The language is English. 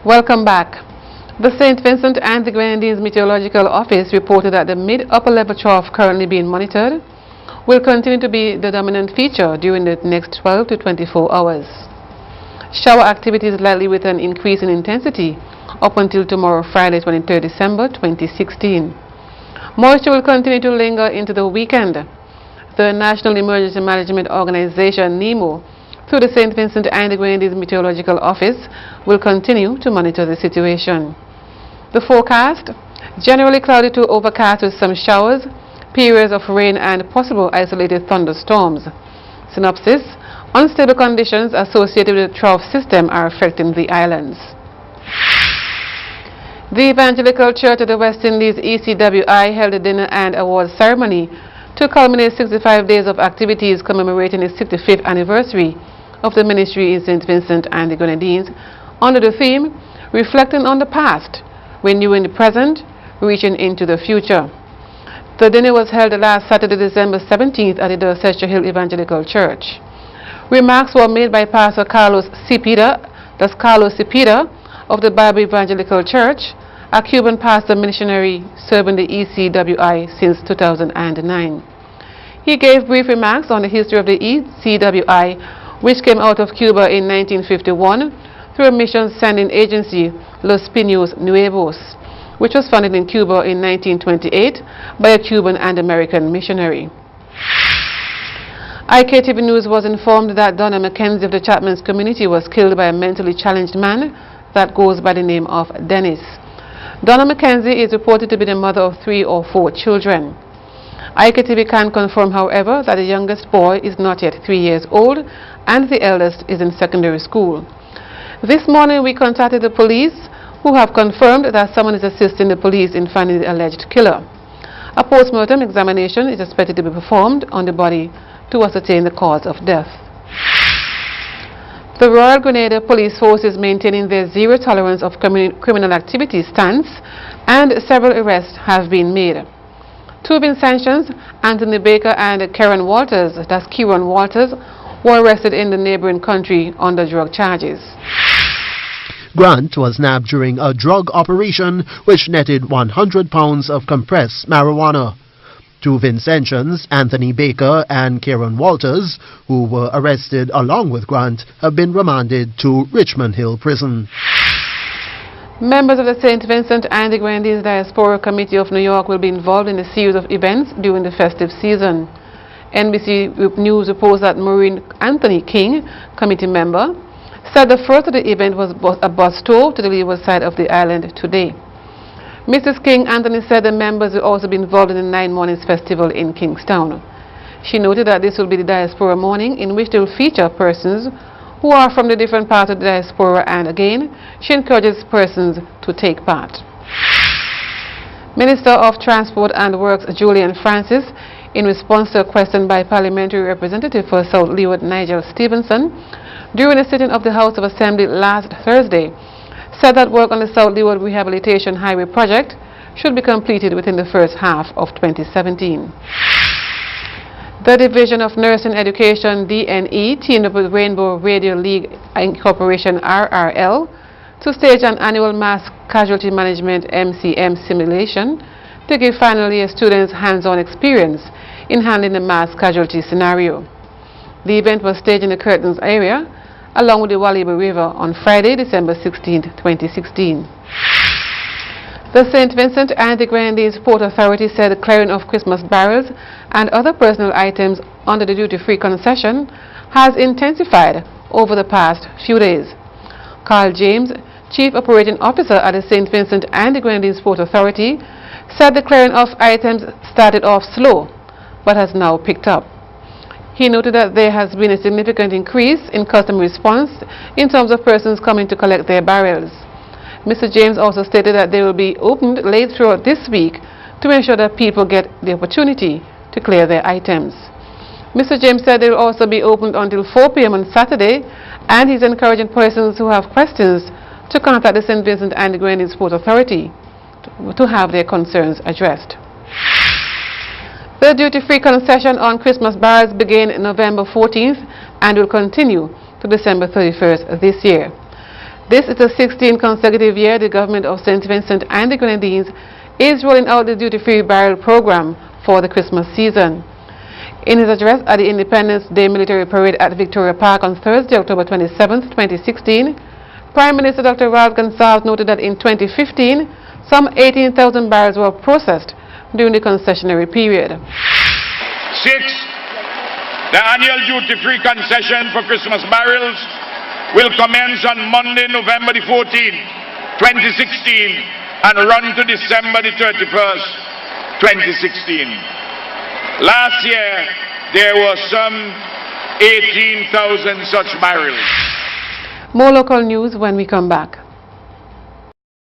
Welcome back. The St. Vincent and the Grenadines Meteorological Office reported that the mid-upper level trough currently being monitored will continue to be the dominant feature during the next 12 to 24 hours. Shower activity is likely with an increase in intensity up until tomorrow, Friday, 23 December 2016. Moisture will continue to linger into the weekend. The National Emergency Management Organization, NEMO, through the St. Vincent and the Grenadines Meteorological Office, will continue to monitor the situation. The forecast: generally cloudy to overcast with some showers, periods of rain and possible isolated thunderstorms. Synopsis: unstable conditions associated with the trough system are affecting the islands. The Evangelical Church of the West Indies, ECWI, held a dinner and award ceremony to culminate 65 days of activities commemorating its 65th anniversary of the ministry in St. Vincent and the Grenadines, under the theme, Reflecting on the Past, Renewing the Present, Reaching into the Future. The dinner was held last Saturday, December 17th at the Dorsetshire Hill Evangelical Church. Remarks were made by Pastor Carlos Cepeda of the Bible Evangelical Church, a Cuban pastor missionary serving the ECWI since 2009. He gave brief remarks on the history of the ECWI, which came out of Cuba in 1951 through a mission sending agency, Los Pinos Nuevos, which was founded in Cuba in 1928 by a Cuban and American missionary. IKtv News was informed that Donna Mackenzie of the Chapman's community was killed by a mentally challenged man that goes by the name of Dennis. Donna Mackenzie is reported to be the mother of 3 or 4 children. IKtv can confirm, however, that the youngest boy is not yet 3 years old and the eldest is in secondary school. This morning we contacted the police, who have confirmed that someone is assisting the police in finding the alleged killer. A post-mortem examination is expected to be performed on the body to ascertain the cause of death. The Royal Grenada Police Force is maintaining their zero tolerance of criminal activity stance, and several arrests have been made. 2 Vincentians, Anthony Baker and Kieran Walters, were arrested in the neighboring country under drug charges. Grant was nabbed during a drug operation which netted 100 pounds of compressed marijuana. 2 Vincentians, Anthony Baker and Kieran Walters, who were arrested along with Grant, have been remanded to Richmond Hill Prison. Members of the St. Vincent and the Grenadines Diaspora Committee of New York will be involved in a series of events during the festive season. NBC News reports that Maureen Anthony King, committee member, said the first of the event was a bus tour to the leeward side of the island today. Mrs. King Anthony said the members will also be involved in the 9 Mornings Festival in Kingstown. She noted that this will be the Diaspora Morning, in which they will feature persons who are from the different parts of the diaspora, and again, she encourages persons to take part. Minister of Transport and Works Julian Francis, in response to a question by Parliamentary Representative for South Leeward Nigel Stevenson during a sitting of the House of Assembly last Thursday, said that work on the South Leeward Rehabilitation Highway project should be completed within the first half of 2017. The Division of Nursing Education, DNE, teamed up with Rainbow Radio League Incorporation, RRL, to stage an annual Mass Casualty Management MCM simulation to give final year students hands-on experience in handling the mass casualty scenario. The event was staged in the Curtains area along with the Waliba River on Friday, December 16, 2016. The St. Vincent and the Grenadines Port Authority said the clearing of Christmas barrels and other personal items under the duty-free concession has intensified over the past few days. Carl James, Chief Operating Officer at the St. Vincent and the Grenadines Port Authority, said the clearing of items started off slow but has now picked up. He noted that there has been a significant increase in customer response in terms of persons coming to collect their barrels. Mr. James also stated that they will be opened late throughout this week to ensure that people get the opportunity to clear their items. Mr. James said they will also be opened until 4 p.m. on Saturday, and he's encouraging persons who have questions to contact the St. Vincent and the Grenadines Port Authority to have their concerns addressed. The duty-free concession on Christmas barrels began November 14th and will continue to December 31st this year. This is the 16th consecutive year the government of St. Vincent and the Grenadines is rolling out the duty-free barrel program for the Christmas season. In his address at the Independence Day Military Parade at Victoria Park on Thursday, October 27, 2016, Prime Minister Dr. Ralph Gonsalves noted that in 2015, some 18,000 barrels were processed during the concessionary period. 6. The annual duty-free concession for Christmas barrels will commence on Monday, November the 14th, 2016 and run to December the 31st, 2016. Last year, there were some 18,000 such barrels. More local news when we come back.